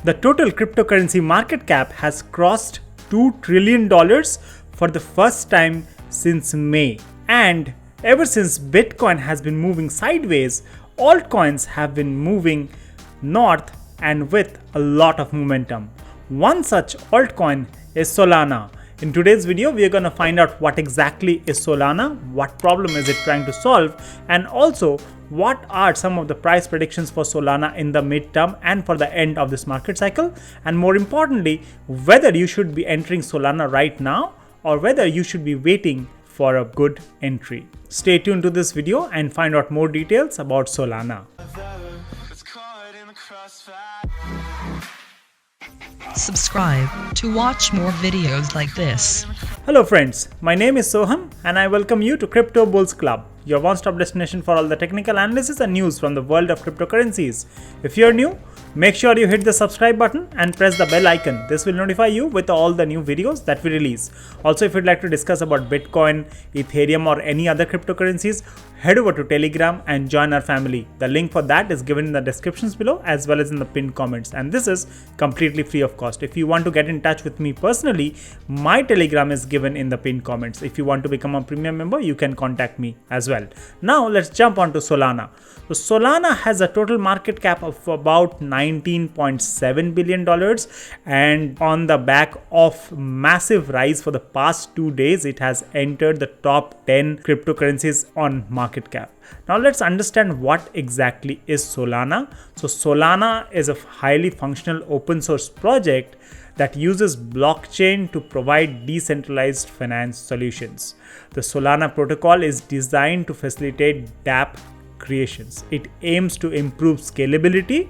The total cryptocurrency market cap has crossed $2 trillion for the first time since May. And ever since Bitcoin has been moving sideways, altcoins have been moving north and with a lot of momentum. One such altcoin is Solana. In today's video, we are going to find out what exactly is Solana, what problem is it trying to solve, and also what are some of the price predictions for Solana in the midterm and for the end of this market cycle, and more importantly, whether you should be entering Solana right now or whether you should be waiting for a good entry. Stay tuned to this video and find out more details about Solana. Subscribe to watch more videos like this. Hello friends, my name is Soham and I welcome you to Crypto Bulls Club, your one-stop destination for all the technical analysis and news from the world of cryptocurrencies. If you're new, make sure you hit the subscribe button and press the bell icon. This will notify you with all the new videos that we release. Also, if you'd like to discuss about Bitcoin, Ethereum or any other cryptocurrencies, head over to Telegram and join our family. The link for that is given in the descriptions below as well as in the pinned comments, and this is completely free of cost. If you want to get in touch with me personally, my Telegram is given in the pinned comments. If you want to become a premium member, you can contact me as well. Now let's jump onto Solana. So Solana has a total market cap of about $19.7 billion, and on the back of massive rise for the past 2 days, it has entered the top 10 cryptocurrencies on market cap. Now let's understand what exactly is Solana. So Solana is a highly functional open source project that uses blockchain to provide decentralized finance solutions. The Solana protocol is designed to facilitate dApp creations. It aims to improve scalability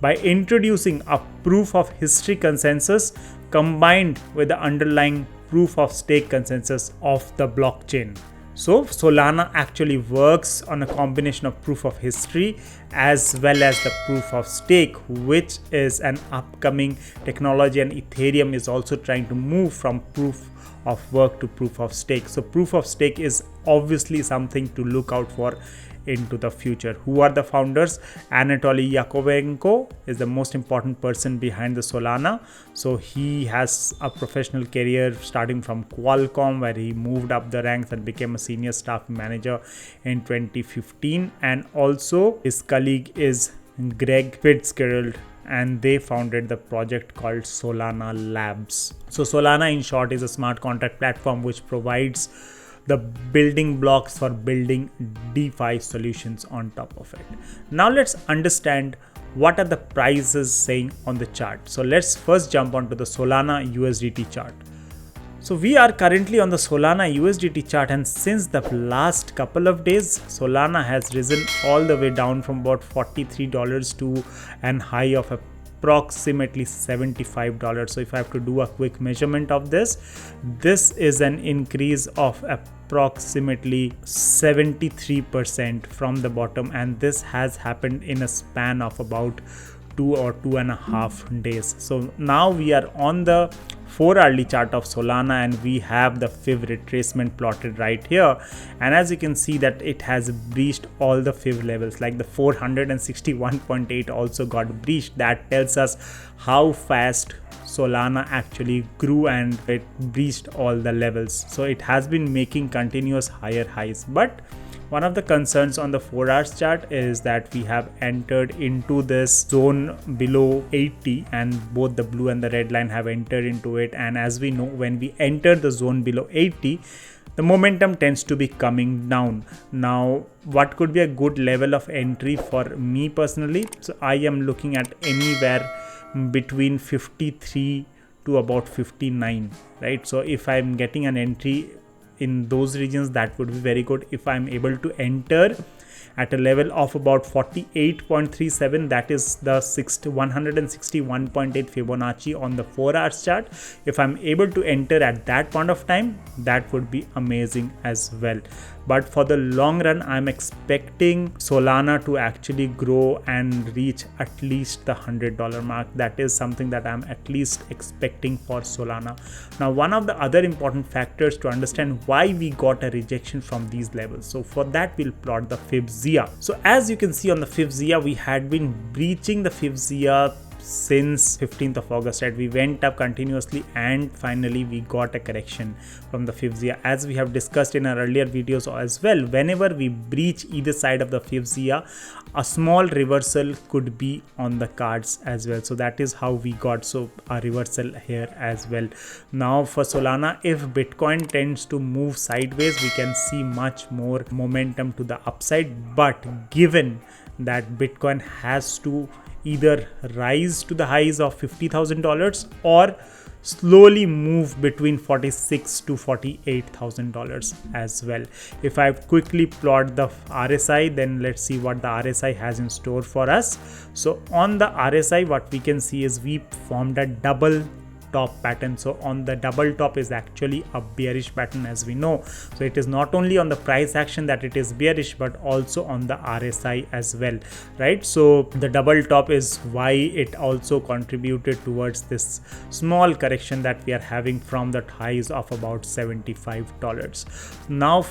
by introducing a proof of history consensus combined with the underlying proof of stake consensus of the blockchain. So Solana actually works on a combination of proof of history as well as the proof of stake, which is an upcoming technology, and Ethereum is also trying to move from proof of work to proof of stake. So proof of stake is obviously something to look out for into the future. Who are the founders? Anatoly Yakovenko is the most important person behind the Solana. So he has a professional career starting from Qualcomm, where he moved up the ranks and became a senior staff manager in 2015, and also his colleague is Greg Fitzgerald, and they founded the project called Solana Labs. So Solana in short is a smart contract platform which provides the building blocks for building DeFi solutions on top of it. Now let's understand what are the prices saying on the chart. So let's first jump onto the Solana USDT chart. So we are currently on the Solana USDT chart, and since the last couple of days, Solana has risen all the way down from about $43 to an high of approximately $75. So if I have to do a quick measurement of this, this is an increase of approximately 73% from the bottom, and this has happened in a span of about 2 or 2.5 days. So now we are on the 4-hourly chart of Solana, and we have the FIB retracement plotted right here, and as you can see that it has breached all the FIB levels, like the 461.8 also got breached. That tells us how fast Solana actually grew and it breached all the levels. So it has been making continuous higher highs, but one of the concerns on the 4 hours chart is that we have entered into this zone below 80, and both the blue and the red line have entered into it. And as we know, when we enter the zone below 80, the momentum tends to be coming down. Now, what could be a good level of entry for me personally? So I am looking at anywhere between 53 to about 59, right? So if I'm getting an entry in those regions, that would be very good. If I'm able to enter at a level of about 48.37, that is the 161.8 Fibonacci on the 4 hours chart. If I'm able to enter at that point of time, that would be amazing as well. But for the long run, I'm expecting Solana to actually grow and reach at least the $100 mark. That is something that I'm at least expecting for Solana. Now, one of the other important factors to understand why we got a rejection from these levels. So for that, we'll plot the FIB-ZIA. So as you can see on the FIB-ZIA, we had been breaching the FIB-ZIA since 15th of August, right? We went up continuously and finally we got a correction from the FIBSIA. As we have discussed in our earlier videos as well, whenever we breach either side of the FIBSIA, a small reversal could be on the cards as well. So that is how we got a reversal here as well. Now for Solana, if Bitcoin tends to move sideways, we can see much more momentum to the upside. But given that Bitcoin has to either rise to the highs of $50,000 or slowly move between $46,000 to $48,000 as well. If I quickly plot the RSI, then let's see what the RSI has in store for us. So on the RSI, what we can see is we formed a double top pattern. So on the double top is actually a bearish pattern, as we know. So it is not only on the price action that it is bearish, but also on the RSI as well, right? So the double top is why it also contributed towards this small correction that we are having from the highs of about $75. Now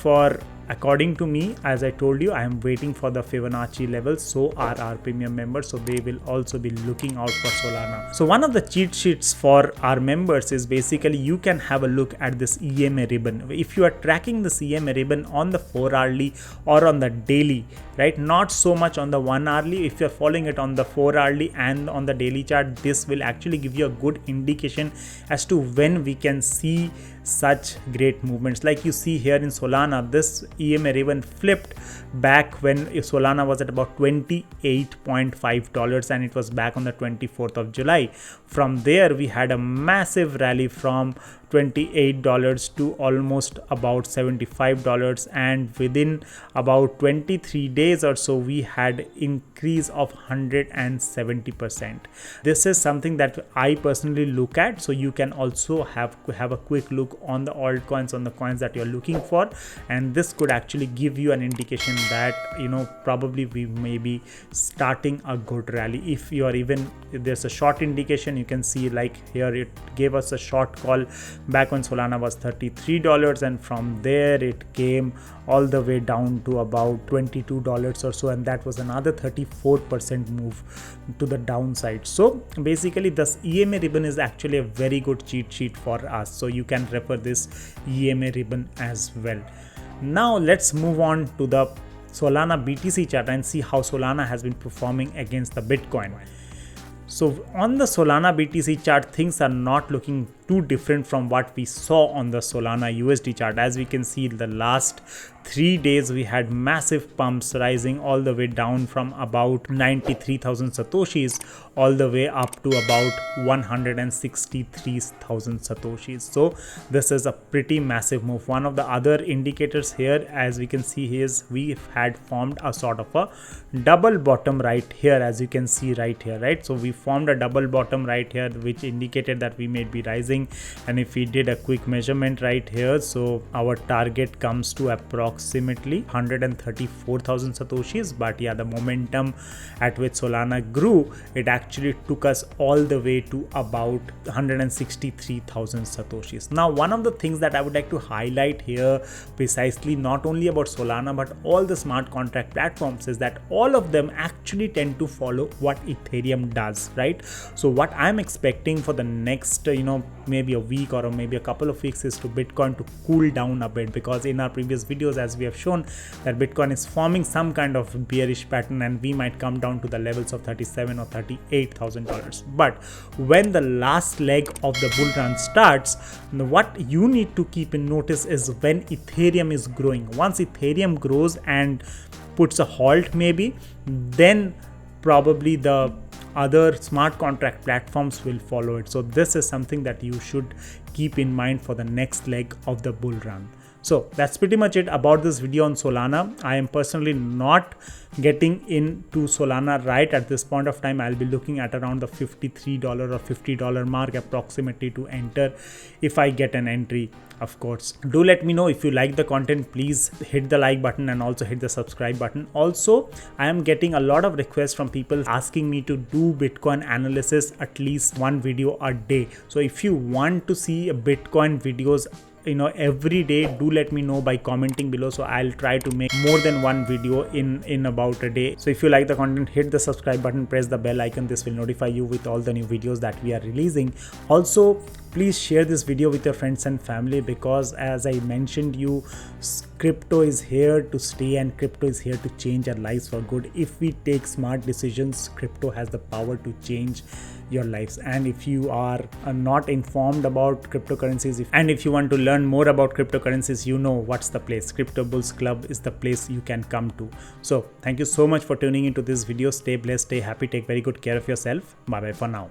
according to me, as I told you, I am waiting for the Fibonacci levels. So are our premium members. So they will also be looking out for Solana. So one of the cheat sheets for our members is basically you can have a look at this EMA ribbon. If you are tracking this EMA ribbon on the 4-hourly or on the daily, right? Not so much on the 1-hourly. If you're following it on the 4-hourly and on the daily chart, this will actually give you a good indication as to when we can see such great movements. Like you see here in Solana, this EMA ribbon flipped back when Solana was at about $28.5 and it was back on the 24th of July. From there, we had a massive rally from $28 to almost about $75, and within about 23 days or so we had increase of 170%. This is something that I personally look at, so you can also have a quick look on the altcoins, on the coins that you're looking for, and this could actually give you an indication that probably we may be starting a good rally. If you are there's a short indication, you can see like here it gave us a short call back when Solana was $33, and from there it came all the way down to about $22 or so, and that was another 34% move to the downside. So basically this EMA ribbon is actually a very good cheat sheet for us, so you can refer this EMA ribbon as well. Now let's move on to the Solana BTC chart and see how Solana has been performing against the Bitcoin. So on the Solana BTC chart, things are not looking too different from what we saw on the Solana USD chart. As we can see, the last 3 days we had massive pumps rising all the way down from about 93,000 satoshis all the way up to about 163,000 satoshis. So this is a pretty massive move. One of the other indicators here, as we can see, is we had formed a sort of a double bottom right here, as you can see right here, right? So we formed a double bottom right here, which indicated that we may be rising. And if we did a quick measurement right here, so our target comes to approximately 134,000 satoshis. But yeah, the momentum at which Solana grew, it actually took us all the way to about 163,000 satoshis. Now, one of the things that I would like to highlight here, precisely not only about Solana but all the smart contract platforms, is that all of them actually tend to follow what Ethereum does, right? So what I'm expecting for the next maybe a week or maybe a couple of weeks is to Bitcoin to cool down a bit, because in our previous videos, as we have shown, that Bitcoin is forming some kind of bearish pattern and we might come down to the levels of $37,000 or $38,000. But when the last leg of the bull run starts, what you need to keep in notice is when Ethereum is growing. Once Ethereum grows and puts a halt maybe, then probably the other smart contract platforms will follow it. So this is something that you should keep in mind for the next leg of the bull run. So that's pretty much it about this video on Solana. I am personally not getting into Solana right at this point of time. I'll be looking at around the $53 or $50 mark approximately to enter if I get an entry, of course. Do let me know if you like the content. Please hit the like button and also hit the subscribe button. Also, I am getting a lot of requests from people asking me to do Bitcoin analysis at least one video a day. So if you want to see Bitcoin videos every day, do let me know by commenting below, so I'll try to make more than one video in about a day. So if you like the content, hit the subscribe button, press the bell icon. This will notify you with all the new videos that we are releasing. Also, please share this video with your friends and family, because as I mentioned you, crypto is here to stay and crypto is here to change our lives for good. If we take smart decisions, crypto has the power to change your lives. And if you are not informed about cryptocurrencies, and if you want to learn more about cryptocurrencies, you know what's the place. Crypto Bulls Club is the place you can come to. So thank you so much for tuning into this video. Stay blessed, stay happy, take very good care of yourself. Bye bye for now.